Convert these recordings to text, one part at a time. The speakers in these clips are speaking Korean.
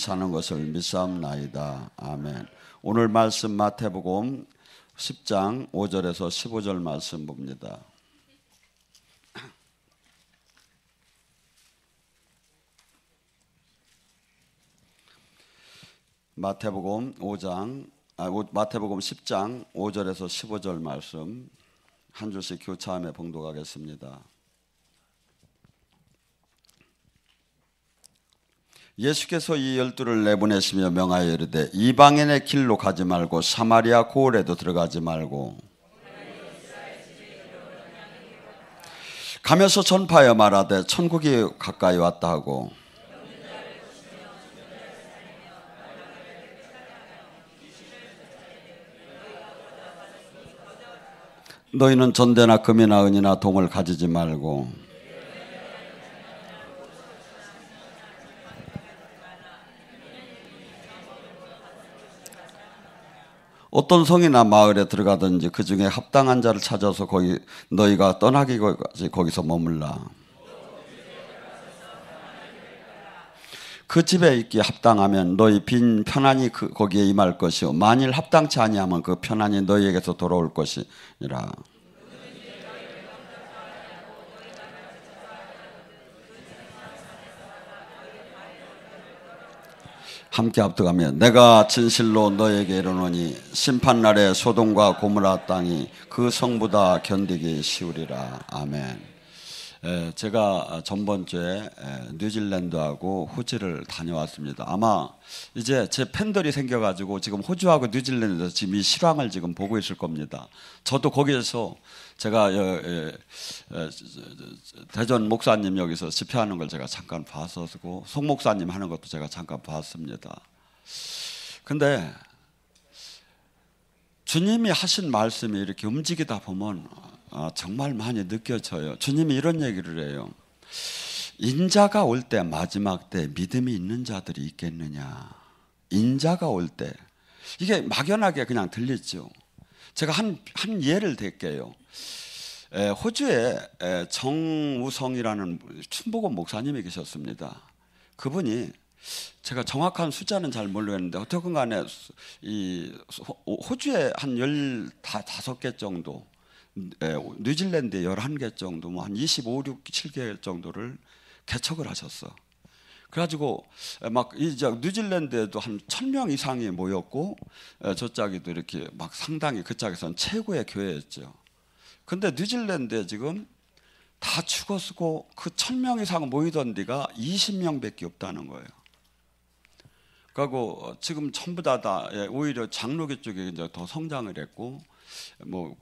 사는 것을 믿사옵나이다. 아멘. 오늘 말씀 마태복음 10장 5절에서 15절 말씀 봅니다. 마태복음 10장 5절에서 15절 말씀 한 줄씩 교차하며 봉독하겠습니다. 예수께서 이 12를 내보내시며 명하여 이르되 이방인의 길로 가지 말고 사마리아 고을에도 들어가지 말고 가면서 전파하여 말하되 천국이 가까이 왔다 하고 너희는 전대나 금이나 은이나 동을 가지지 말고 어떤 성이나 마을에 들어가든지 그 중에 합당한 자를 찾아서 너희가 떠나기까지 거기서 머물라. 그 집에 있기 합당하면 너희 빈 편안히 거기에 임할 것이요 만일 합당치 아니하면 그 편안이 너희에게서 돌아올 것이니라. 함께 합독하며 내가 진실로 너에게 이르노니 심판날에 소돔과 고모라 땅이 그 성보다 견디기 쉬우리라. 아멘. 제가 전번 주에 뉴질랜드하고 호주를 다녀왔습니다. 아마 이제 제 팬들이 생겨가지고 지금 호주하고 뉴질랜드에서 지금 이 실황을 지금 보고 있을 겁니다. 저도 거기에서 제가 대전 목사님 여기서 집회하는 걸 제가 잠깐 봤었고 송 목사님 하는 것도 제가 잠깐 봤습니다. 근데 주님이 하신 말씀이 이렇게 움직이다 보면 정말 많이 느껴져요. 주님이 이런 얘기를 해요. 인자가 올 때 마지막 때 믿음이 있는 자들이 있겠느냐. 인자가 올 때 이게 막연하게 그냥 들리죠. 제가 한 예를 들게요. 호주에 정우성이라는 춘복음 목사님이 계셨습니다. 그분이 제가 정확한 숫자는 잘 모르겠는데 어떻든 간에 이 호주에 한 15개 정도, 뉴질랜드에 11개 정도, 뭐 한 25, 6, 7개 정도를 개척을 하셨어. 그래가지고 막 이제 뉴질랜드에도 한 1000명 이상이 모였고 저짝에도 이렇게 막 상당히 그 짝에서는 최고의 교회였죠. 근데 뉴질랜드에 지금 다 죽었고 그 1000명 이상 모이던 데가 20명밖에 없다는 거예요. 그리고 지금 전부 다 오히려 장로교 쪽에 이제 더 성장을 했고 뭐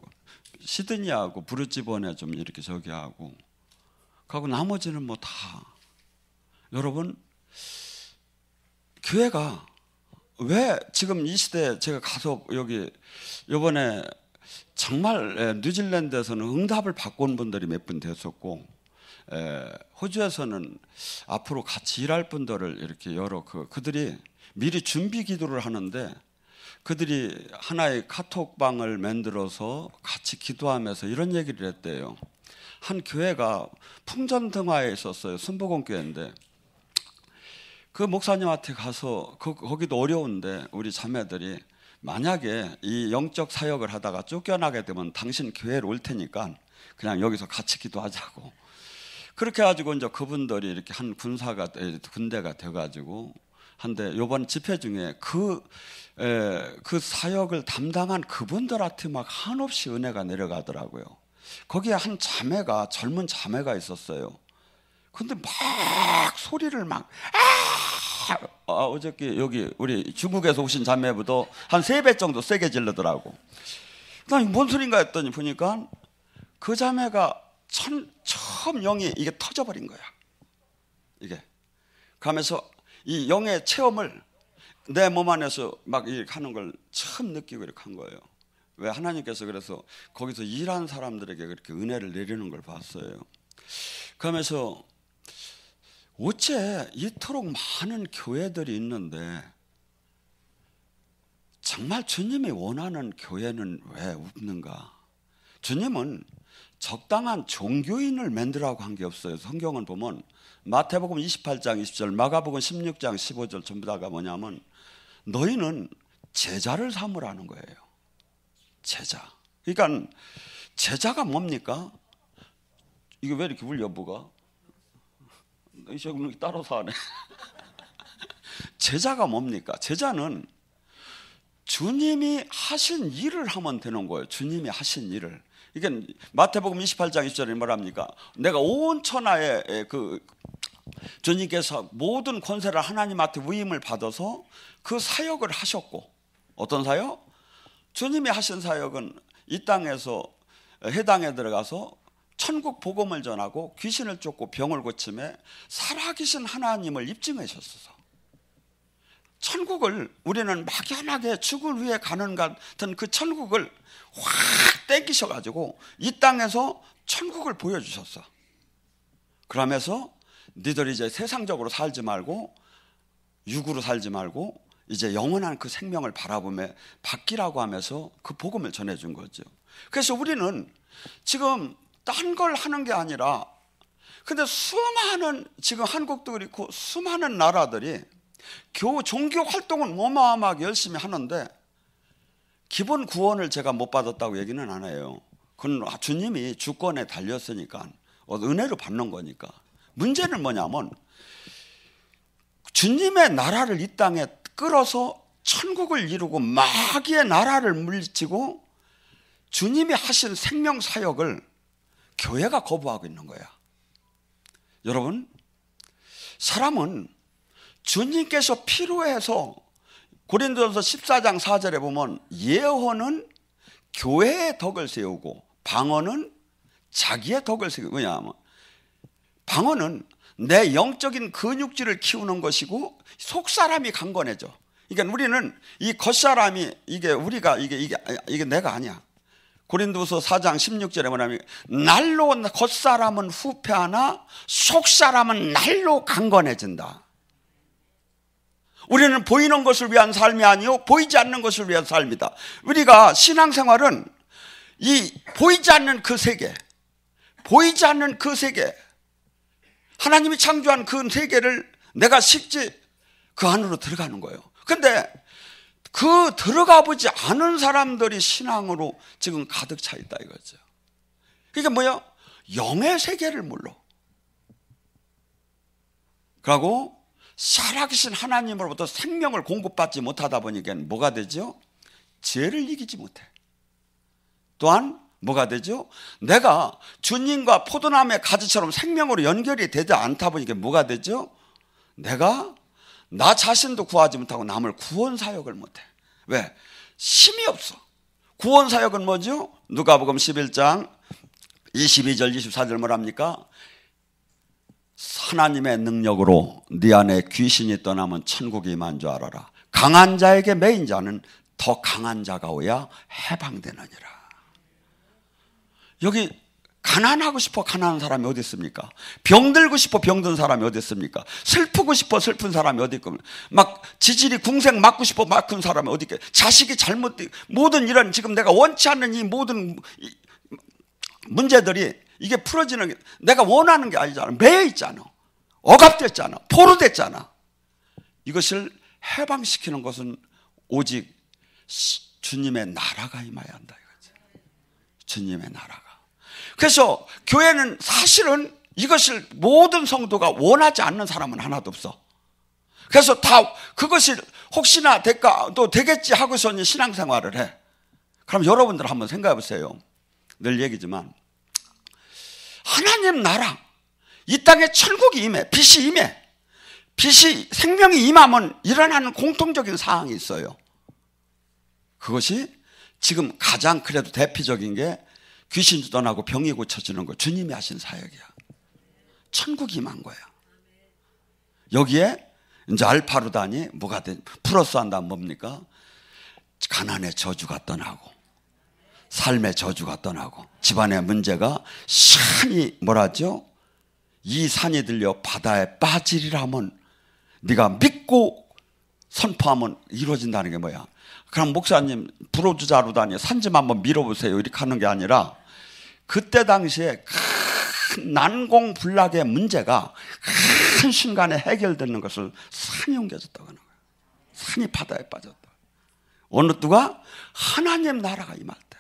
시드니하고 브리즈번에 좀 이렇게 저기 하고 그리고 나머지는 뭐 다 여러분 교회가 왜 지금 이 시대에 제가 가서 여기 이번에 정말 뉴질랜드에서는 응답을 받고 온 분들이 몇 분 됐었고 호주에서는 앞으로 같이 일할 분들을 이렇게 그들이 미리 준비 기도를 하는데 그들이 하나의 카톡방을 만들어서 같이 기도하면서 이런 얘기를 했대요. 한 교회가 풍전등화에 있었어요. 순복음교회인데 그 목사님한테 가서 거기도 어려운데 우리 자매들이 만약에 이 영적 사역을 하다가 쫓겨나게 되면 당신 교회로 올 테니까 그냥 여기서 같이 기도하자고. 그렇게 해가지고 이제 그분들이 이렇게 한 군대가 돼가지고 한데 이번 집회 중에 그 사역을 담당한 그분들한테 막 한없이 은혜가 내려가더라고요. 거기에 한 자매가 젊은 자매가 있었어요. 근데 막 소리를 막 어저께 여기 우리 중국에서 오신 자매부터 한 3배 정도 세게 질르더라고. 난 뭔 소린가 했더니 보니까 그 자매가 처음 영이 이게 터져버린 거야. 이게 가면서 이 영의 체험을 내 몸 안에서 막 이렇게 하는 걸 처음 느끼고 이렇게 한 거예요. 왜 하나님께서 그래서 거기서 일하는 사람들에게 그렇게 은혜를 내리는 걸 봤어요. 그러면서 어째 이토록 많은 교회들이 있는데 정말 주님이 원하는 교회는 왜 없는가? 주님은 적당한 종교인을 만들라고 한 게 없어요. 성경은 보면 마태복음 28장 20절, 마가복음 16장 15절 전부 다가 뭐냐면 너희는 제자를 삼으라는 거예요. 제자. 그러니까 제자가 뭡니까? 이게 왜 이렇게 울려 뭐가? 이제 따라서 하네. 제자가 뭡니까? 제자는 주님이 하신 일을 하면 되는 거예요. 주님이 하신 일을. 이게 마태복음 28장 20절에 뭐랍니까? 내가 온 천하에 주님께서 모든 권세를 하나님한테 위임을 받아서 그 사역을 하셨고, 어떤 사역? 주님이 하신 사역은 이 땅에서 해당에 들어가서 천국 복음을 전하고 귀신을 쫓고 병을 고침에 살아계신 하나님을 입증하셨어서 천국을 우리는 막연하게 죽을 위해 가는 같은 그 천국을 확 땡기셔가지고 이 땅에서 천국을 보여주셨어. 그러면서 니들이 이제 세상적으로 살지 말고 육으로 살지 말고 이제 영원한 그 생명을 바라보며 받기라고 하면서 그 복음을 전해준 거죠. 그래서 우리는 지금 딴 걸 하는 게 아니라, 근데 수많은 지금 한국도 그렇고 수많은 나라들이 종교 활동은 어마어마하게 열심히 하는데 기본 구원을 제가 못 받았다고 얘기는 안 해요. 그건 주님이 주권에 달렸으니까 은혜로 받는 거니까. 문제는 뭐냐면 주님의 나라를 이 땅에 끌어서 천국을 이루고 마귀의 나라를 물리치고 주님이 하신 생명 사역을 교회가 거부하고 있는 거야. 여러분, 사람은 주님께서 필요해서 고린도전서 14장 4절에 보면 예언은 교회의 덕을 세우고 방언은 자기의 덕을 세우고, 왜냐하면 방언은 내 영적인 근육질을 키우는 것이고 속사람이 강건해져. 그러니까 우리는 이 겉사람이 이게 내가 아니야. 고린도서 4장 16절에 뭐냐면 날로 겉사람은 후패하나 속사람은 날로 강건해진다. 우리는 보이는 것을 위한 삶이 아니요 보이지 않는 것을 위한 삶이다. 우리가 신앙생활은 이 보이지 않는 그 세계, 보이지 않는 그 세계, 하나님이 창조한 그 세계를 내가 실제 그 안으로 들어가는 거예요. 근데 그 들어가 보지 않은 사람들이 신앙으로 지금 가득 차 있다 이거죠. 그러니까 뭐야? 영의 세계를 몰라. 그리고 살아계신 하나님으로부터 생명을 공급받지 못하다 보니까 뭐가 되죠? 죄를 이기지 못해. 또한 뭐가 되죠? 내가 주님과 포도나무의 가지처럼 생명으로 연결이 되지 않다 보니까 뭐가 되죠? 내가 나 자신도 구하지 못하고 남을 구원 사역을 못해. 왜? 힘이 없어. 구원 사역은 뭐죠? 누가복음 11장 22절 24절 뭐랍니까? 하나님의 능력으로 네 안에 귀신이 떠나면 천국이 임한 줄 알아라. 강한 자에게 매인 자는 더 강한 자가 오야 해방되느니라. 여기 가난하고 싶어 가난한 사람이 어디 있습니까? 병들고 싶어 병든 사람이 어디 있습니까? 슬프고 싶어 슬픈 사람이 어디 있고, 막 지질이 궁생 맞고 싶어 맞은 사람이 어디 있게, 자식이 잘못된 모든 이런 지금 내가 원치 않는 이 모든 문제들이 이게 풀어지는 게 내가 원하는 게 아니잖아. 매여 있잖아. 억압됐잖아. 포로됐잖아. 이것을 해방시키는 것은 오직 주님의 나라가 임해야 한다 이거지. 주님의 나라가. 그래서 교회는 사실은 이것을 모든 성도가 원하지 않는 사람은 하나도 없어. 그래서 다 그것이 혹시나 또 되겠지 하고서 신앙생활을 해. 그럼 여러분들 한번 생각해 보세요. 늘 얘기지만 하나님 나라, 이 땅에 천국이 임해, 빛이 임해. 빛이 생명이 임하면 일어나는 공통적인 사항이 있어요. 그것이 지금 가장 그래도 대표적인 게 귀신이 떠나고 병이 고쳐지는 거. 주님이 하신 사역이야. 천국이 임한 거야. 여기에 이제 알파루다니 뭐가 돼? 플러스 한다면 뭡니까? 가난의 저주가 떠나고 삶의 저주가 떠나고 집안의 문제가 산이 뭐라죠? 이 산이 들려 바다에 빠지리라면 네가 믿고 선포하면 이루어진다는 게 뭐야? 그럼 목사님 불호주자로 다니 산 좀 한번 밀어보세요 이렇게 하는 게 아니라 그때 당시에 큰 난공불락의 문제가 한 순간에 해결되는 것을 산이 옮겨졌다고 하는 거예요. 산이 바다에 빠졌다. 어느 때가 하나님 나라가 임할 때.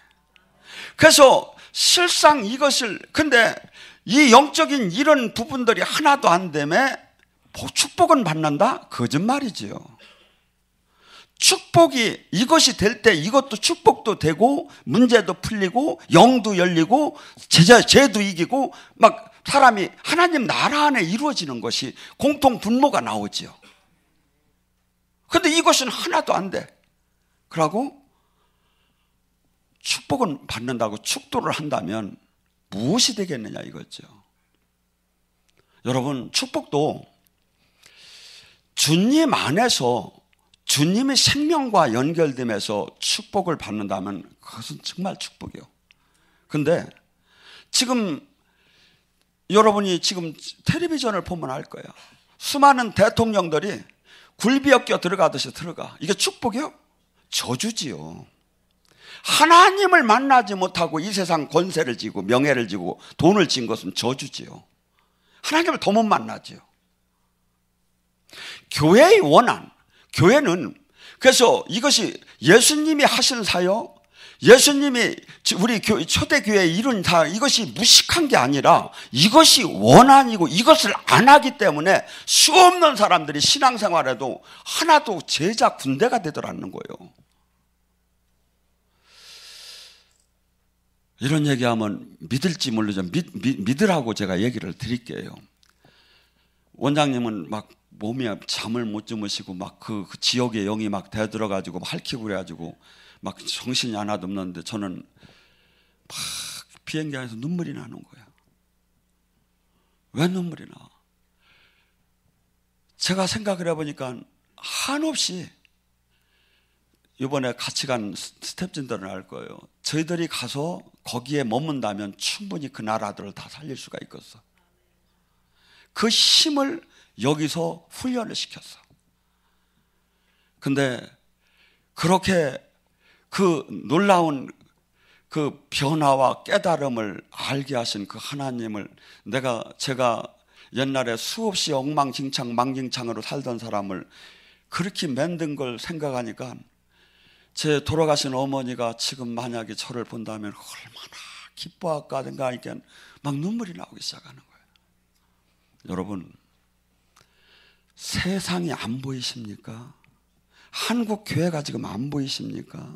그래서 실상 이것을, 근데 이 영적인 이런 부분들이 하나도 안 되면 축복은 받는다? 거짓말이지요. 축복이 이것이 될 때 이것도 축복도 되고 문제도 풀리고 영도 열리고 죄도 이기고 막 사람이 하나님 나라 안에 이루어지는 것이 공통 분모가 나오지요. 그런데 이것은 하나도 안 돼. 그러고 축복은 받는다고 축도를 한다면 무엇이 되겠느냐 이거죠. 여러분, 축복도 주님 안에서 주님의 생명과 연결되면서 축복을 받는다면 그것은 정말 축복이요. 근데 지금 여러분이 지금 텔레비전을 보면 알 거예요. 수많은 대통령들이 굴비어 껴 들어가듯이 들어가. 이게 축복이요? 저주지요. 하나님을 만나지 못하고 이 세상 권세를 지고 명예를 지고 돈을 진 것은 저주지요. 하나님을 더 못 만나지요. 교회의 원한, 교회는 그래서 이것이 예수님이 하신 사역, 예수님이 우리 초대교회에 이룬 다 이것이 무식한 게 아니라 이것이 원한이고 이것을 안 하기 때문에 수없는 사람들이 신앙생활에도 하나도 제자 군대가 되더라는 거예요. 이런 얘기하면 믿을지 모르죠. 믿으라고 제가 얘기를 드릴게요. 원장님은 막 몸이 잠을 못 주무시고 막 그 지옥의 영이 막 대들어가지고 핥히고 그래가지고 막 정신이 하나도 없는데 저는 막 비행기 안에서 눈물이 나는 거야. 왜 눈물이 나? 제가 생각을 해보니까 한없이 이번에 같이 간 스태프진들은 알 거예요. 저희들이 가서 거기에 머문다면 충분히 그 나라들을 다 살릴 수가 있겠어. 그 힘을 여기서 훈련을 시켰어. 근데 그렇게 그 놀라운 그 변화와 깨달음을 알게 하신 그 하나님을 제가 옛날에 수없이 엉망진창 망진창으로 살던 사람을 그렇게 만든 걸 생각하니까 제 돌아가신 어머니가 지금 만약에 저를 본다면 얼마나 기뻐할까 생각하니까 막 눈물이 나오기 시작하는 거예요. 여러분, 세상이 안 보이십니까? 한국 교회가 지금 안 보이십니까?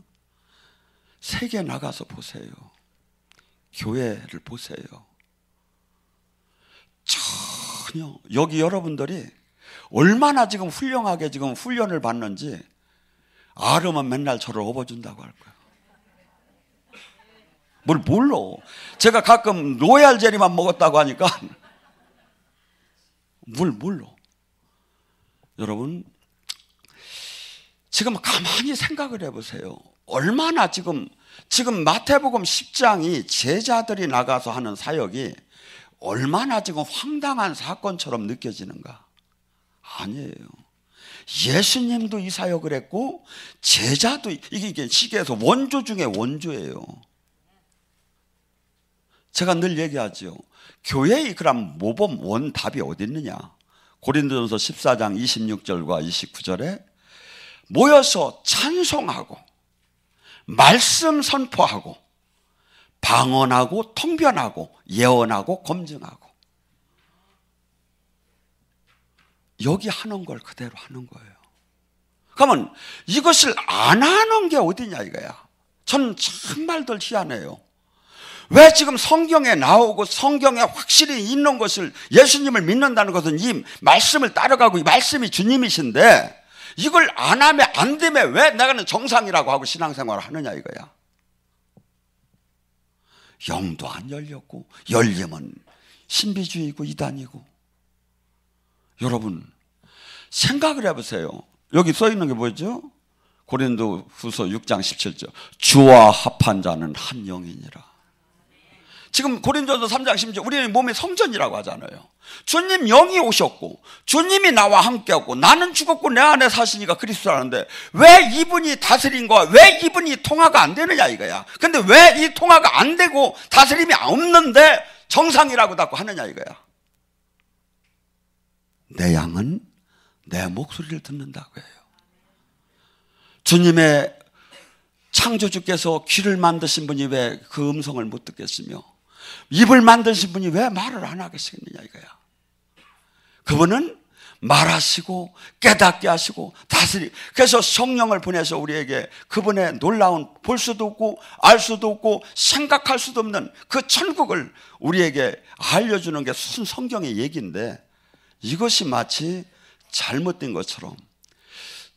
세계 나가서 보세요. 교회를 보세요. 전혀 여기 여러분들이 얼마나 지금 훌륭하게 지금 훈련을 받는지 알으면 맨날 저를 업어준다고 할 거예요. 뭘 몰라. 제가 가끔 로얄 제리만 먹었다고 하니까 뭘 몰라. 여러분, 지금 가만히 생각을 해보세요. 얼마나 지금 마태복음 10장이 제자들이 나가서 하는 사역이 얼마나 지금 황당한 사건처럼 느껴지는가? 아니에요. 예수님도 이 사역을 했고 제자도 이게 시계에서 원조 중에 원조예요. 제가 늘 얘기하죠. 교회의 그럼 모범 원답이 어디 있느냐? 고린도전서 14장 26절과 29절에 모여서 찬송하고 말씀 선포하고 방언하고 통변하고 예언하고 검증하고 여기 하는 걸 그대로 하는 거예요. 그러면 이것을 안 하는 게 어디냐 이거야. 저는 정말들 희한해요. 왜 지금 성경에 나오고 성경에 확실히 있는 것을 예수님을 믿는다는 것은 이 말씀을 따라가고 이 말씀이 주님이신데 이걸 안 하면 안 되면 왜 내가는 정상이라고 하고 신앙생활을 하느냐 이거야. 영도 안 열렸고 열리면 신비주의고 이단이고. 여러분 생각을 해보세요. 여기 써 있는 게 뭐죠? 고린도후서 6장 17절 주와 합한 자는 한 영이니라. 지금 고린도서 3장 10절 우리는 몸의 성전이라고 하잖아요. 주님 영이 오셨고 주님이 나와 함께하고 나는 죽었고 내 안에 사시니까 그리스도라는데 왜 이분이 다스린 거야? 왜 이분이 통화가 안 되느냐 이거야. 근데 왜 이 통화가 안 되고 다스림이 없는데 정상이라고 자꾸 하느냐 이거야. 내 양은 내 목소리를 듣는다고 해요. 주님의 창조주께서 귀를 만드신 분이 왜 그 음성을 못 듣겠으며 입을 만드신 분이 왜 말을 안 하겠느냐 이거야. 그분은 말하시고 깨닫게 하시고 다스리. 그래서 성령을 보내서 우리에게 그분의 놀라운 볼 수도 없고 알 수도 없고 생각할 수도 없는 그 천국을 우리에게 알려주는 게 순 성경의 얘기인데 이것이 마치 잘못된 것처럼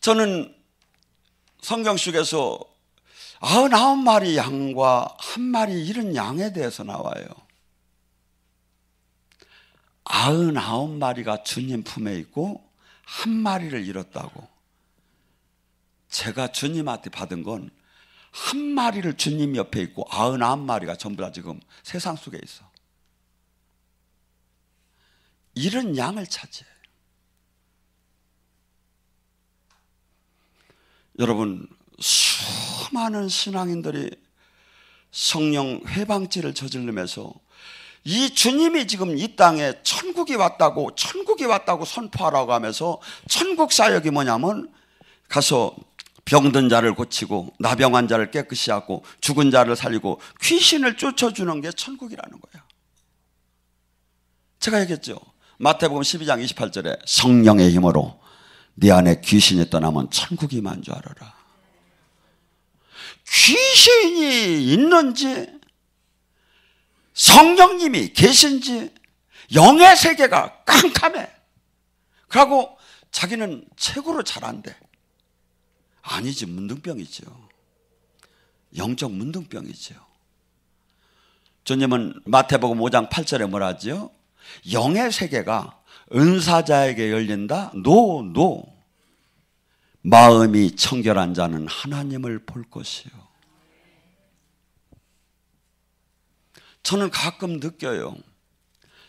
저는 성경 속에서 99마리 양과 1마리 잃은 양에 대해서 나와요. 99마리가 주님 품에 있고 1마리를 잃었다고. 제가 주님한테 받은 건 1마리를 주님 옆에 있고 99마리가 전부 다 지금 세상 속에 있어. 잃은 양을 차지해요. 여러분, 수많은 신앙인들이 성령 회방죄를 저지르면서 이 주님이 지금 이 땅에 천국이 왔다고 선포하라고 하면서 천국 사역이 뭐냐면 가서 병든 자를 고치고 나병한 자를 깨끗이 하고 죽은 자를 살리고 귀신을 쫓아주는 게 천국이라는 거야. 제가 얘기했죠. 마태복음 12장 28절에 성령의 힘으로 네 안에 귀신이 떠나면 천국이 임한 줄 알아라. 귀신이 있는지 성령님이 계신지 영의 세계가 깜깜해. 그러고 자기는 최고로 잘한대. 아니지, 문둥병이죠. 영적 문둥병이죠. 주님은 마태복음 5장 8절에 뭐라 하죠? 영의 세계가 은사자에게 열린다. 노. 마음이 청결한 자는 하나님을 볼 것이요. 저는 가끔 느껴요.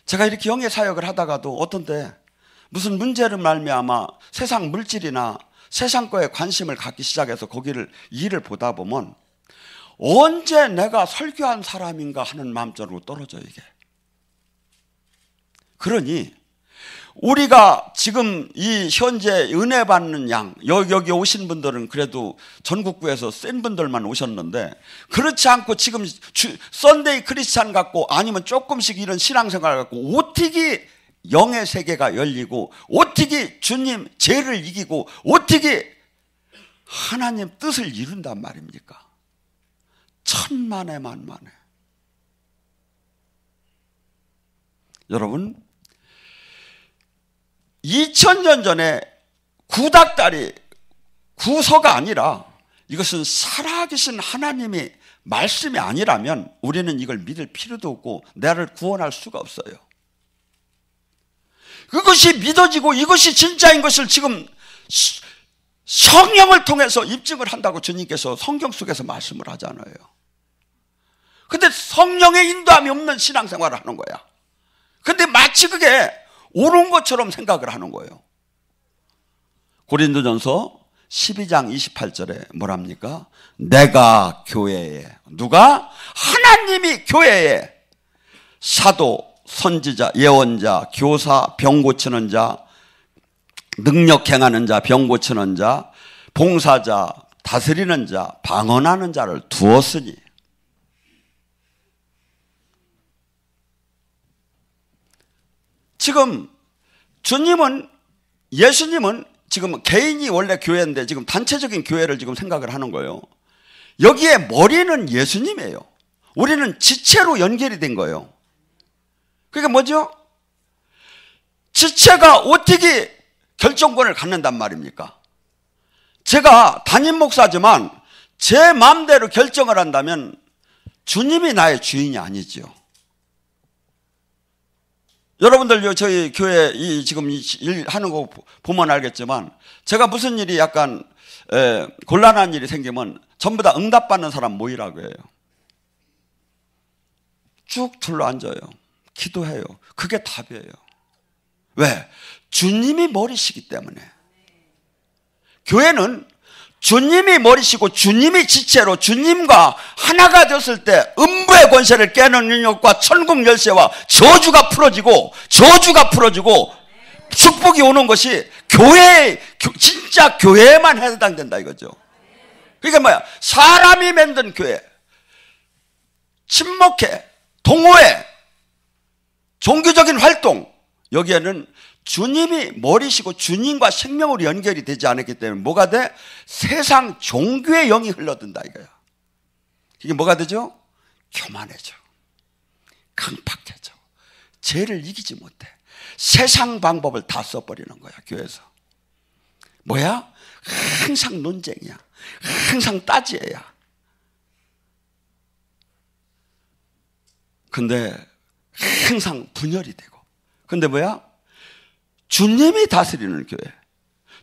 제가 이렇게 영의 사역을 하다가도 어떤 때 무슨 문제를 말미암아 세상 물질이나 세상 거에 관심을 갖기 시작해서 거기를 일을 보다 보면 언제 내가 설교한 사람인가 하는 마음적으로 떨어져요, 이게. 그러니 우리가 지금 이 현재 은혜 받는 양, 여기 오신 분들은 그래도 전국구에서 센 분들만 오셨는데 그렇지 않고 지금 썬데이 크리스찬 같고 아니면 조금씩 이런 신앙생활 갖고 어떻게 영의 세계가 열리고 어떻게 주님 죄를 이기고 어떻게 하나님 뜻을 이룬단 말입니까? 천만에 만만해. 여러분, 2000년 전에 구닥다리, 구서가 아니라 이것은 살아계신 하나님의 말씀이 아니라면 우리는 이걸 믿을 필요도 없고 나를 구원할 수가 없어요. 그것이 믿어지고 이것이 진짜인 것을 지금 성령을 통해서 입증을 한다고 주님께서 성경 속에서 말씀을 하잖아요. 근데 성령의 인도함이 없는 신앙생활을 하는 거야. 근데 마치 그게 옳은 것처럼 생각을 하는 거예요. 고린도전서 12장 28절에 뭐랍니까? 내가 교회에, 누가? 하나님이 교회에 사도, 선지자, 예언자, 교사, 병 고치는 자, 능력 행하는 자, 병 고치는 자, 봉사자, 다스리는 자, 방언하는 자를 두었으니. 지금 예수님은 지금 개인이 원래 교회인데 지금 단체적인 교회를 지금 생각을 하는 거예요. 여기에 머리는 예수님이에요. 우리는 지체로 연결이 된 거예요. 그게 뭐죠? 지체가 어떻게 결정권을 갖는단 말입니까? 제가 담임 목사지만 제 마음대로 결정을 한다면 주님이 나의 주인이 아니죠. 여러분들 저희 교회 지금 일 하는 거 보면 알겠지만 제가 무슨 일이 약간 곤란한 일이 생기면 전부 다 응답받는 사람 모이라고 해요. 쭉 둘러앉아요. 기도해요. 그게 답이에요. 왜? 주님이 머리시기 때문에. 교회는 주님이 머리시고 주님이 지체로 주님과 하나가 되었을 때 음부의 권세를 깨는 능력과 천국 열쇠와 저주가 풀어지고 축복이 오는 것이 진짜 교회에만 해당된다 이거죠. 그러니까 뭐야? 사람이 만든 교회, 친목회, 동호회, 종교적인 활동, 여기에는 주님이 머리시고 주님과 생명으로 연결이 되지 않았기 때문에 뭐가 돼? 세상 종교의 영이 흘러든다 이거야. 이게 뭐가 되죠? 교만해져, 강팍해져, 죄를 이기지 못해. 세상 방법을 다 써버리는 거야. 교회에서 뭐야? 항상 논쟁이야, 항상 따지애야. 근데 항상 분열이 되고. 근데 뭐야? 주님이 다스리는 교회,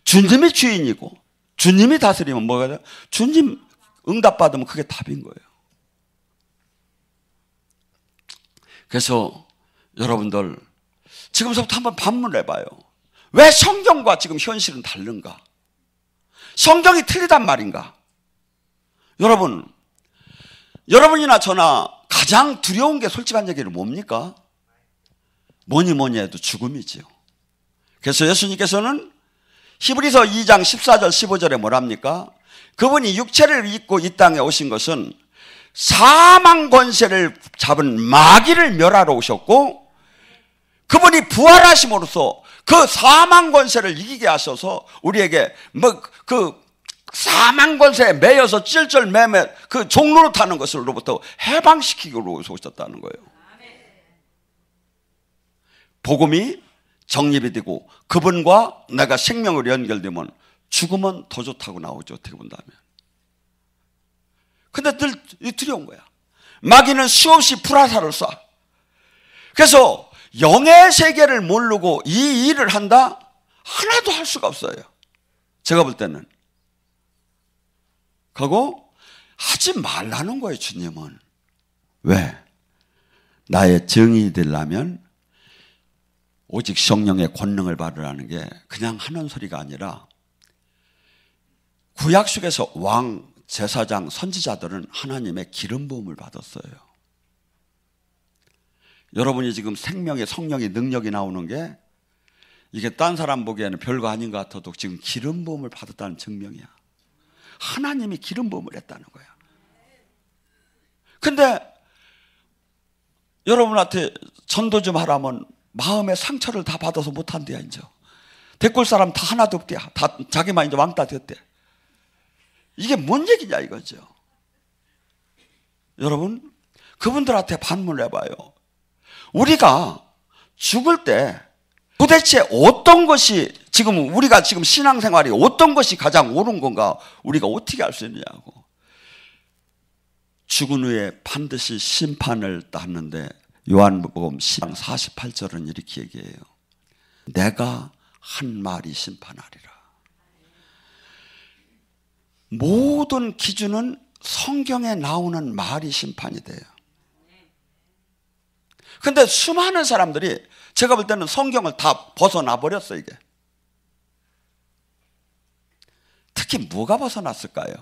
주님이 주인이고 주님이 다스리면 뭐가 돼요? 주님 응답받으면 그게 답인 거예요. 그래서 여러분들 지금부터 한번 반문해봐요. 왜 성경과 지금 현실은 다른가? 성경이 틀리단 말인가? 여러분이나 저나 가장 두려운 게 솔직한 얘기는 뭡니까? 뭐니 해도 죽음이지요. 그래서 예수님께서는 히브리서 2장 14절 15절에 뭐랍니까? 그분이 육체를 입고 이 땅에 오신 것은 사망 권세를 잡은 마귀를 멸하러 오셨고, 그분이 부활하심으로써 그 사망 권세를 이기게 하셔서 우리에게 그 사망 권세에 매여서 찔찔 매매 그 종로로 타는 것으로부터 해방시키기로 오셨다는 거예요. 복음이 정립이 되고 그분과 내가 생명으로 연결되면 죽으면 더 좋다고 나오죠. 어떻게 본다면. 근데 늘 두려운 거야. 마귀는 수없이 불화살을 쏴. 그래서 영의 세계를 모르고 이 일을 한다? 하나도 할 수가 없어요. 제가 볼 때는. 그리고 하지 말라는 거예요. 주님은. 왜? 나의 정이 되려면 오직 성령의 권능을 받으라는 게 그냥 하는 소리가 아니라, 구약 속에서 왕, 제사장, 선지자들은 하나님의 기름 부음을 받았어요. 여러분이 지금 생명의 성령의 능력이 나오는 게 이게 딴 사람 보기에는 별거 아닌 것 같아도 지금 기름 부음을 받았다는 증명이야. 하나님이 기름 부음을 했다는 거야. 근데 여러분한테 전도 좀 하라면 마음의 상처를 다 받아서 못한대야. 이제 데리고 올 사람 다 하나도 없대. 다 자기만 이제 왕따 됐대. 이게 뭔 얘기냐 이거죠. 여러분, 그분들한테 반문을 해봐요. 우리가 죽을 때 도대체 어떤 것이 우리가 지금 신앙생활이 어떤 것이 가장 옳은 건가 우리가 어떻게 알 수 있느냐고. 죽은 후에 반드시 심판을 받는데 요한복음 10장 48절은 이렇게 얘기해요. 내가 한 말이 심판하리라. 모든 기준은 성경에 나오는 말이 심판이 돼요. 근데 수많은 사람들이 제가 볼 때는 성경을 다 벗어나 버렸어요. 이게 특히 뭐가 벗어났을까요?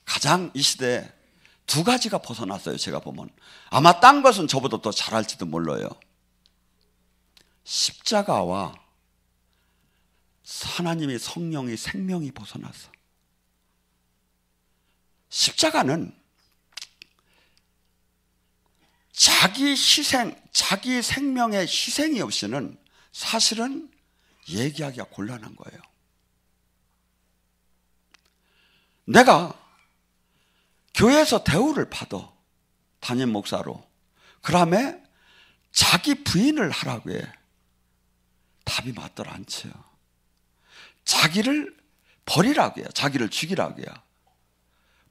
가장 이 시대에 두 가지가 벗어났어요. 제가 보면 아마 딴 것은 저보다 더 잘할지도 몰라요. 십자가와 하나님의 성령의 생명이 벗어났어. 십자가는 자기 희생, 자기 생명의 희생이 없이는 사실은 얘기하기가 곤란한 거예요. 내가 교회에서 대우를 받아, 담임 목사로. 그다음에 자기 부인을 하라고 해. 답이 맞더라 않지요. 자기를 버리라고 해요. 자기를 죽이라고 해요.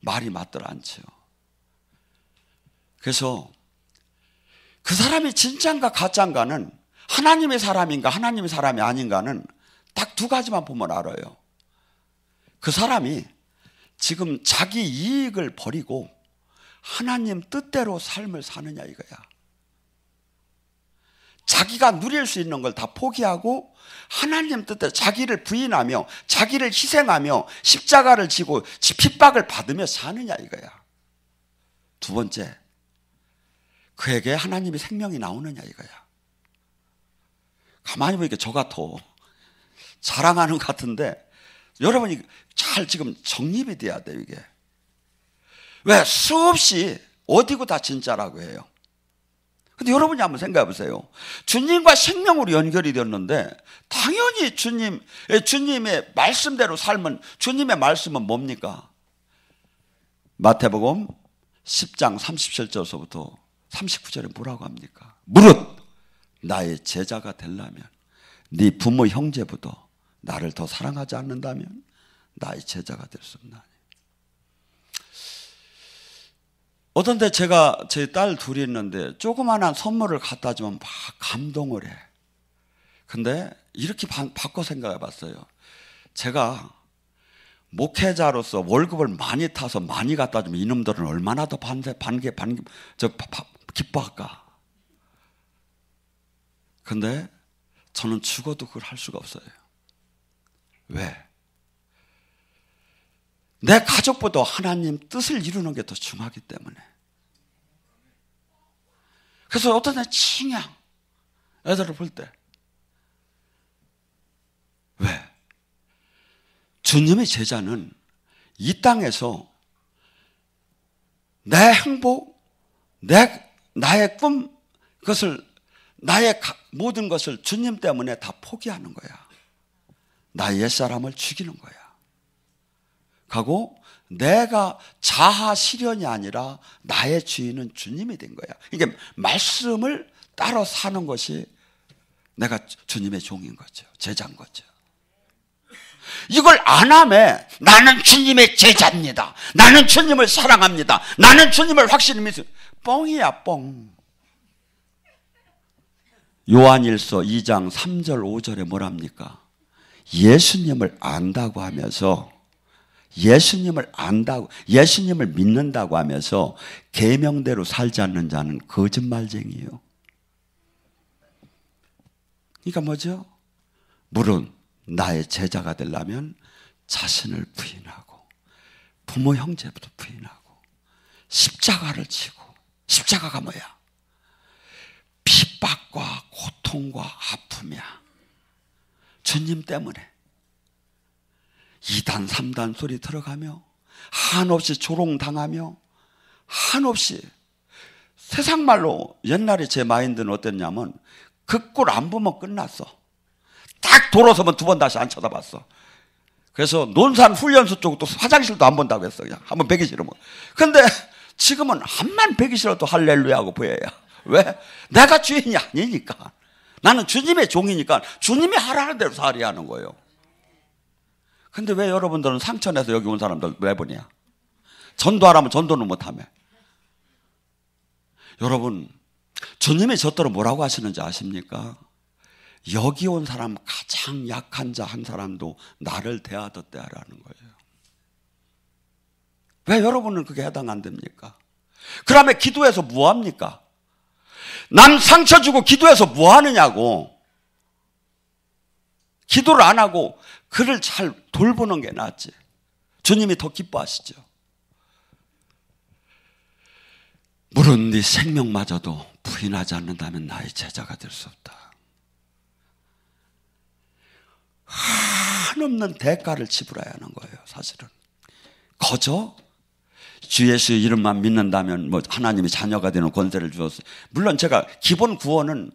말이 맞더라 않지요. 그래서 그 사람이 진짜인가 가짜인가는, 하나님의 사람인가 하나님의 사람이 아닌가는 딱 두 가지만 보면 알아요. 그 사람이 지금 자기 이익을 버리고 하나님 뜻대로 삶을 사느냐 이거야. 자기가 누릴 수 있는 걸 다 포기하고 하나님 뜻대로 자기를 부인하며 자기를 희생하며 십자가를 지고 핍박을 받으며 사느냐 이거야. 두 번째, 그에게 하나님의 생명이 나오느냐 이거야. 가만히 보니까 저 같아. 자랑하는 것 같은데 여러분이 잘 지금 정립이 돼야 돼요 이게. 왜? 수없이 어디고 다 진짜라고 해요. 근데 여러분이 한번 생각해 보세요. 주님과 생명으로 연결이 되었는데 당연히 주님의 말씀대로 살면, 주님의 말씀은 뭡니까? 마태복음 10장 37절서부터 39절에 뭐라고 합니까? 무릇 나의 제자가 되려면 네 부모 형제보다 나를 더 사랑하지 않는다면 나의 제자가 될 수 없나니. 어떤데 제가 제 딸 둘이 있는데 조그마한 선물을 갖다 주면 막 감동을 해. 근데 이렇게 바꿔 생각해 봤어요. 제가 목회자로서 월급을 많이 타서 많이 갖다 주면 이놈들은 얼마나 더 기뻐할까. 근데 저는 죽어도 그걸 할 수가 없어요. 왜? 내 가족보다 하나님 뜻을 이루는 게 더 중요하기 때문에. 그래서 어떤 날 칭양 애들을 볼 때, 왜? 주님의 제자는 이 땅에서 내 행복, 나의 꿈, 그것을, 나의 모든 것을 주님 때문에 다 포기하는 거야. 나의 옛사람을 죽이는 거야. 하고 내가 자아 실현이 아니라 나의 주인은 주님이 된 거야. 이게 말씀을 따라 사는 것이 내가 주님의 종인 거죠. 제자인 거죠. 이걸 안 하면 나는 주님의 제자입니다. 나는 주님을 사랑합니다. 나는 주님을 확실히 믿습니다. 뻥이야, 뻥. 요한일서 2장 3절 5절에 뭐랍니까? 예수님을 안다고 하면서, 예수님을 안다고, 예수님을 믿는다고 하면서 계명대로 살지 않는 자는 거짓말쟁이에요. 그러니까 뭐죠? 물론 나의 제자가 되려면 자신을 부인하고 부모 형제부터 부인하고 십자가를 지고, 십자가가 뭐야? 핍박과 고통과 아픔이야. 주님 때문에 2단 3단 소리 들어가며 한없이 조롱당하며 한없이, 세상 말로 옛날에 제 마인드는 어땠냐면 그 꼴 안 보면 끝났어. 딱 돌아서면 두 번 다시 안 쳐다봤어. 그래서 논산 훈련소 쪽도 화장실도 안 본다고 했어. 그냥 한번 베기 싫으면. 근데 지금은 한만 베기 싫어도 할렐루야하고 보여야. 왜? 내가 주인이 아니니까. 나는 주님의 종이니까 주님이 하라는 대로 살아야 하는 거예요. 근데 왜 여러분들은 상천에서 여기 온 사람들 왜 보냐? 전도하라면 전도는 못하며. 여러분, 주님이 저더러 뭐라고 하시는지 아십니까? 여기 온 사람 가장 약한 자 한 사람도 나를 대하듯 하라는 거예요. 왜 여러분은 그게 해당 안 됩니까? 그러면 기도해서 뭐 합니까? 남 상처 주고 기도해서 뭐 하느냐고. 기도를 안 하고 그를 잘 돌보는 게 낫지. 주님이 더 기뻐하시죠. 물론 네 생명마저도 부인하지 않는다면 나의 제자가 될 수 없다. 한없는 대가를 지불해야 하는 거예요. 사실은 거저 주 예수의 이름만 믿는다면 뭐 하나님이 자녀가 되는 권세를 주었어요. 물론 제가 기본 구원은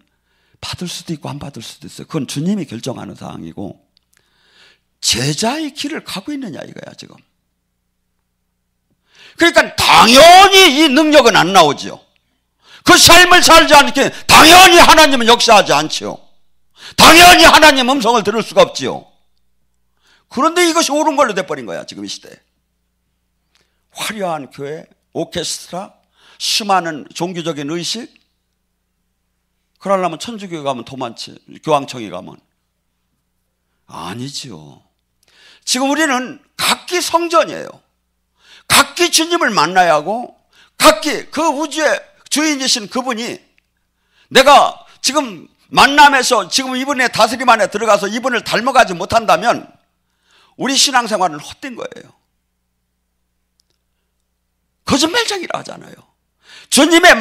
받을 수도 있고 안 받을 수도 있어요. 그건 주님이 결정하는 사항이고, 제자의 길을 가고 있느냐 이거야 지금. 그러니까 당연히 이 능력은 안 나오죠. 그 삶을 살지 않게 당연히 하나님은 역사하지 않지요. 당연히 하나님 음성을 들을 수가 없지요. 그런데 이것이 옳은 걸로 돼버린 거야 지금 이 시대에. 화려한 교회, 오케스트라, 수많은 종교적인 의식. 그러려면 천주교회 가면 더 많지, 교황청에 가면. 아니지요. 지금 우리는 각기 성전이에요. 각기 주님을 만나야 하고 각기 그 우주의 주인이신 그분이 내가 지금 만남에서 지금 이분의 다스림 안에 들어가서 이분을 닮아가지 못한다면 우리 신앙생활은 헛된 거예요. 거짓말쟁이라 하잖아요. 주님의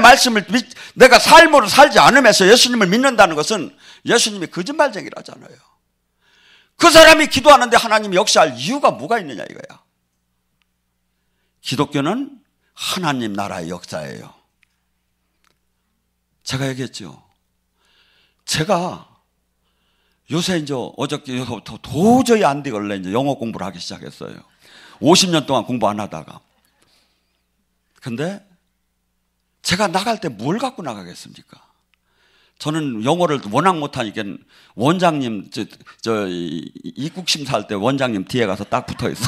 말씀을 내가 삶으로 살지 않으면서 예수님을 믿는다는 것은 예수님이 거짓말쟁이라 하잖아요. 그 사람이 기도하는데 하나님이 역사할 이유가 뭐가 있느냐 이거야. 기독교는 하나님 나라의 역사예요. 제가 얘기했죠. 제가 요새 이제 어저께부터 도저히 안 되길래 이제 영어 공부를 하기 시작했어요. 50년 동안 공부 안 하다가. 근데 제가 나갈 때 뭘 갖고 나가겠습니까? 저는 영어를 워낙 못하니까 원장님, 입국 심사할 때 원장님 뒤에 가서 딱 붙어 있어.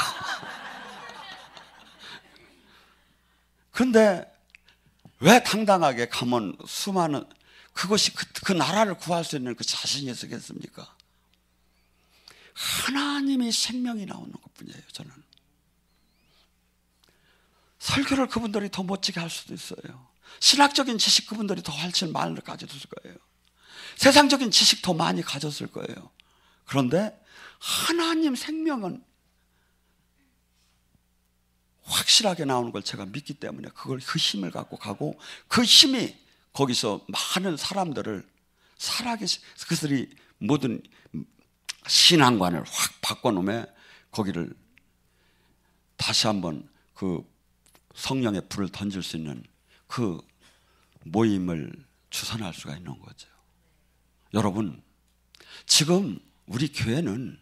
그런데 왜 당당하게 가면 수많은 그것이 그 나라를 구할 수 있는 그 자신이 있겠습니까? 하나님의 생명이 나오는 것뿐이에요. 저는 설교를 그분들이 더 멋지게 할 수도 있어요. 신학적인 지식 그분들이 더 훨씬 많이 가졌을 거예요. 세상적인 지식 더 많이 가졌을 거예요. 그런데 하나님 생명은 확실하게 나오는 걸 제가 믿기 때문에 그 힘을 갖고 가고 그 힘이 거기서 많은 사람들을 살아계신 그들이 모든 신앙관을 확 바꿔놓으면 거기를 다시 한번 그 성령의 불을 던질 수 있는 그 모임을 주선할 수가 있는 거죠. 여러분, 지금 우리 교회는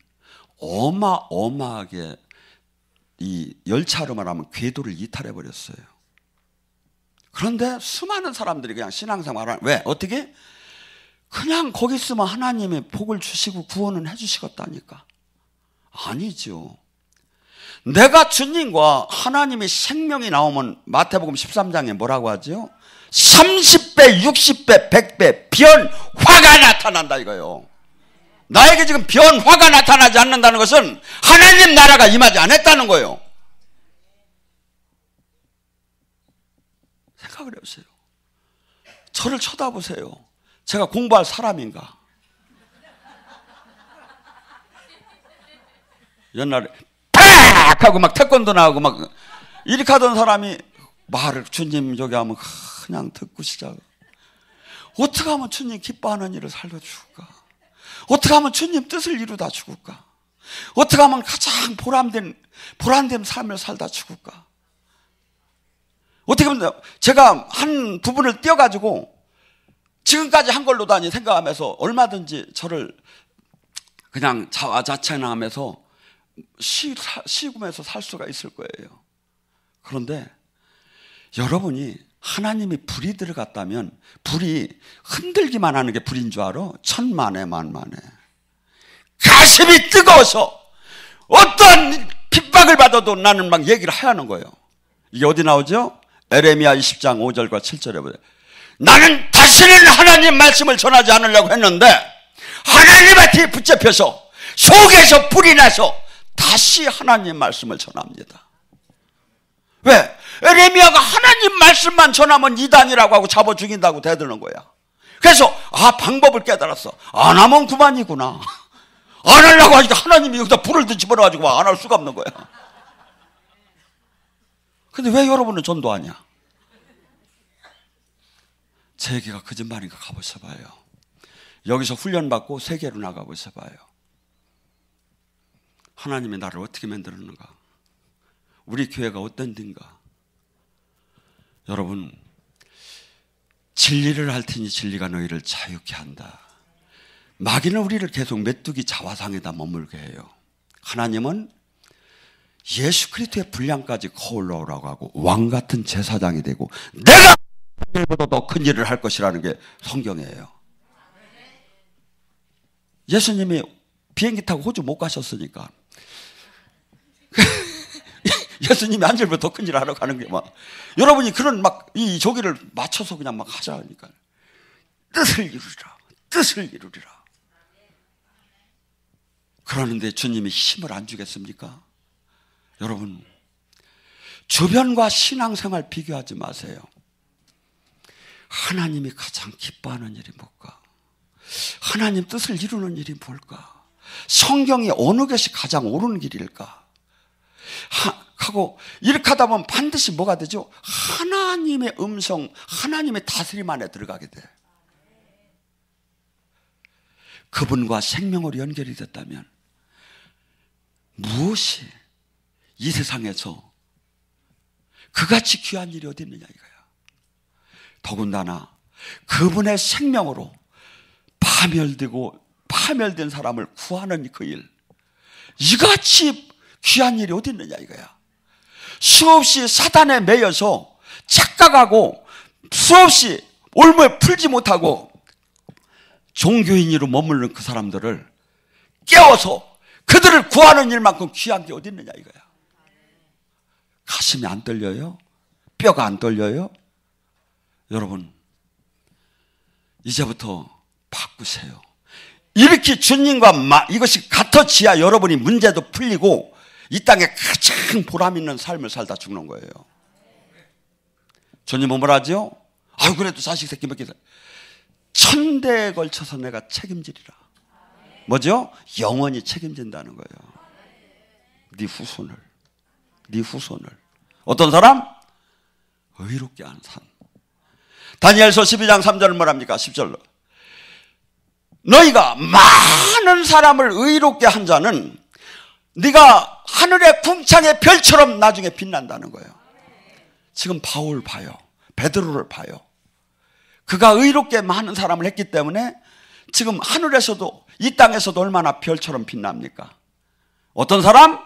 어마어마하게 이 열차로 말하면 궤도를 이탈해 버렸어요. 그런데 수많은 사람들이 그냥 신앙생활을 왜? 어떻게? 그냥 거기 있으면 하나님의 복을 주시고 구원은 해 주시겠다니까. 아니죠. 내가 주님과 하나님의 생명이 나오면 마태복음 13장에 뭐라고 하죠? 30배, 60배, 100배 변화가 나타난다 이거예요. 나에게 지금 변화가 나타나지 않는다는 것은 하나님 나라가 임하지 않았다는 거예요. 생각을 해보세요. 저를 쳐다보세요. 제가 공부할 사람인가? 옛날에 팍! 하고 막 태권도 나오고 막 이렇게 하던 사람이 말을 주님 저기 하면 그냥 듣고 시작. 어떻게 하면 주님 기뻐하는 일을 살려주실까? 어떻게 하면 주님 뜻을 이루다 죽을까? 어떻게 하면 가장 보람된 삶을 살다 죽을까? 어떻게 하면 제가 한 부분을 띄어가지고 지금까지 한 걸로도 아니 생각하면서 얼마든지 저를 그냥 자화자찬하면서 시구면서 살 수가 있을 거예요. 그런데 여러분이 하나님이 불이 들어갔다면 불이 흔들기만 하는 게 불인 줄 알아? 천만에 만만에 가슴이 뜨거워서 어떤 핍박을 받아도 나는 막 얘기를 해야 하는 거예요. 이게 어디 나오죠? 에레미야 20장 5절과 7절에 보세요. 나는 다시는 하나님 말씀을 전하지 않으려고 했는데 하나님한테 붙잡혀서 속에서 불이 나서 다시 하나님 말씀을 전합니다. 왜? 에레미야가 하나님 말씀만 전하면 이단이라고 하고 잡아 죽인다고 대드는 거야. 그래서 방법을 깨달았어. 안 하면 그만이구나. 안 하려고 하니까 하나님이 여기다 불을 집어넣어가지고 안 할 수가 없는 거야. 근데 왜 여러분은 전도하냐? 제 얘기가 거짓말인가 가보셔봐요. 여기서 훈련받고 세계로 나가보셔봐요. 하나님이 나를 어떻게 만들었는가? 우리 교회가 어떤 데인가? 여러분, 진리를 할 테니 진리가 너희를 자유케 한다. 마귀는 우리를 계속 메뚜기 자화상에다 머물게 해요. 하나님은 예수 그리스도의 분량까지 거울러오라고 하고 왕 같은 제사장이 되고 내가 보다 더 큰 일을 할 것이라는 게 성경이에요. 예수님이 비행기 타고 호주 못 가셨으니까 예수님이 한 절보다 더 큰 일을 하러 가는 게 막 여러분이 그런 막 이 조기를 맞춰서 그냥 막 하자 하니까 뜻을 이루리라, 뜻을 이루리라. 그러는데 주님이 힘을 안 주겠습니까? 여러분, 주변과 신앙생활 비교하지 마세요. 하나님이 가장 기뻐하는 일이 뭘까? 하나님 뜻을 이루는 일이 뭘까? 성경이 어느 것이 가장 옳은 길일까? 하고 이렇게 하다 보면 반드시 뭐가 되죠? 하나님의 음성, 하나님의 다스림 안에 들어가게 돼. 그분과 생명으로 연결이 됐다면 무엇이 이 세상에서 그같이 귀한 일이 어디 있느냐 이거야. 더군다나 그분의 생명으로 파멸된 사람을 구하는 그 일, 이같이 귀한 일이 어디 있느냐 이거야. 수없이 사단에 매여서 착각하고 수없이 올무에 풀지 못하고 종교인으로 머무르는 그 사람들을 깨워서 그들을 구하는 일만큼 귀한 게 어디 있느냐 이거야. 가슴이 안 떨려요? 뼈가 안 떨려요? 여러분, 이제부터 바꾸세요. 이렇게 주님과 이것이 같아지야 여러분이 문제도 풀리고 이 땅에 가장 보람 있는 삶을 살다 죽는 거예요. 주님은 뭐라 하죠? 아유, 그래도 자식 새끼 몇 개, 천대에 걸쳐서 내가 책임지리라. 뭐죠? 영원히 책임진다는 거예요. 네 후손을. 어떤 사람? 의롭게 하는 사람. 다니엘서 12장 3절은 뭐랍니까? 10절로. 너희가 많은 사람을 의롭게 한 자는 네가 하늘의 궁창의 별처럼 나중에 빛난다는 거예요. 지금 바울 봐요. 베드로를 봐요. 그가 의롭게 많은 사람을 했기 때문에 지금 하늘에서도 이 땅에서도 얼마나 별처럼 빛납니까? 어떤 사람?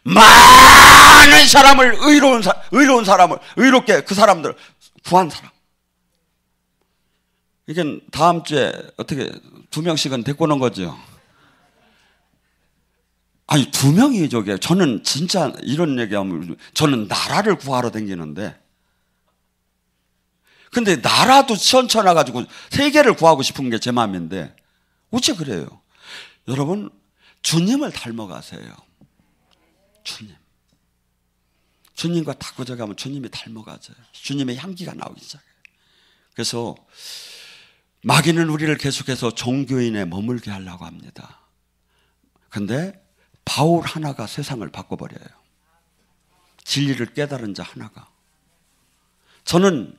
많은 사람을 의로운 사람을 의롭게 그 사람들 구한 사람. 이게 다음 주에 어떻게 2명씩은 데리고 오는 거죠? 아니 2명이 저게 저는 진짜 이런 얘기하면 저는 나라를 구하러 다니는데 근데 나라도 시원찮아 가지고 세계를 구하고 싶은 게 제 마음인데 어째 그래요? 여러분 주님을 닮아가세요. 주님과 닦아져 가면 주님이 닮아가져요. 주님의 향기가 나오기 시작해요. 그래서 마귀는 우리를 계속해서 종교인에 머물게 하려고 합니다. 근데 바울 하나가 세상을 바꿔버려요. 진리를 깨달은 자 하나가. 저는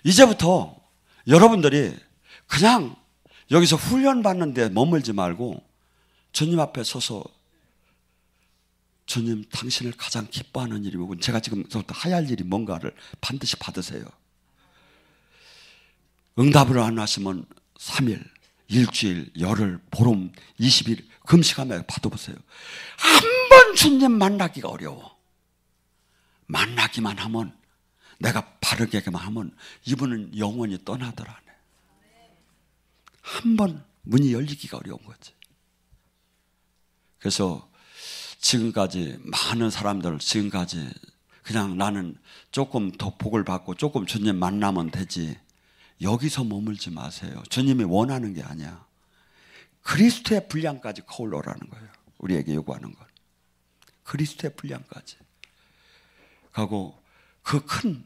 이제부터 여러분들이 그냥 여기서 훈련받는 데 머물지 말고 주님 앞에 서서 주님 당신을 가장 기뻐하는 일이 뭐고 제가 지금부터 해야 할 일이 뭔가를 반드시 받으세요. 응답을 안 하시면 3일, 일주일, 열흘, 보름, 20일 금식하며 받아보세요. 한 번 주님 만나기가 어려워. 만나기만 하면 내가 바르게만 하면 이분은 영원히 떠나더라. 한 번 문이 열리기가 어려운 거지. 그래서 지금까지 많은 사람들 지금까지 그냥 나는 조금 더 복을 받고 조금 주님 만나면 되지 여기서 머물지 마세요. 주님이 원하는 게 아니야. 그리스도의 분량까지 거울러라는 거예요. 우리에게 요구하는 건 그리스도의 분량까지 가고 그 큰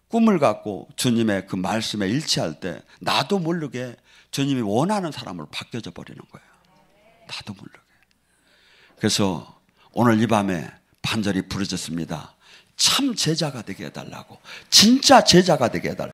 꿈을 갖고 주님의 그 말씀에 일치할 때 나도 모르게 주님이 원하는 사람으로 바뀌어져 버리는 거예요. 나도 모르게. 그래서 오늘 이 밤에 반절이 부르짖습니다. 참 제자가 되게 해달라고. 진짜 제자가 되게 해달라고.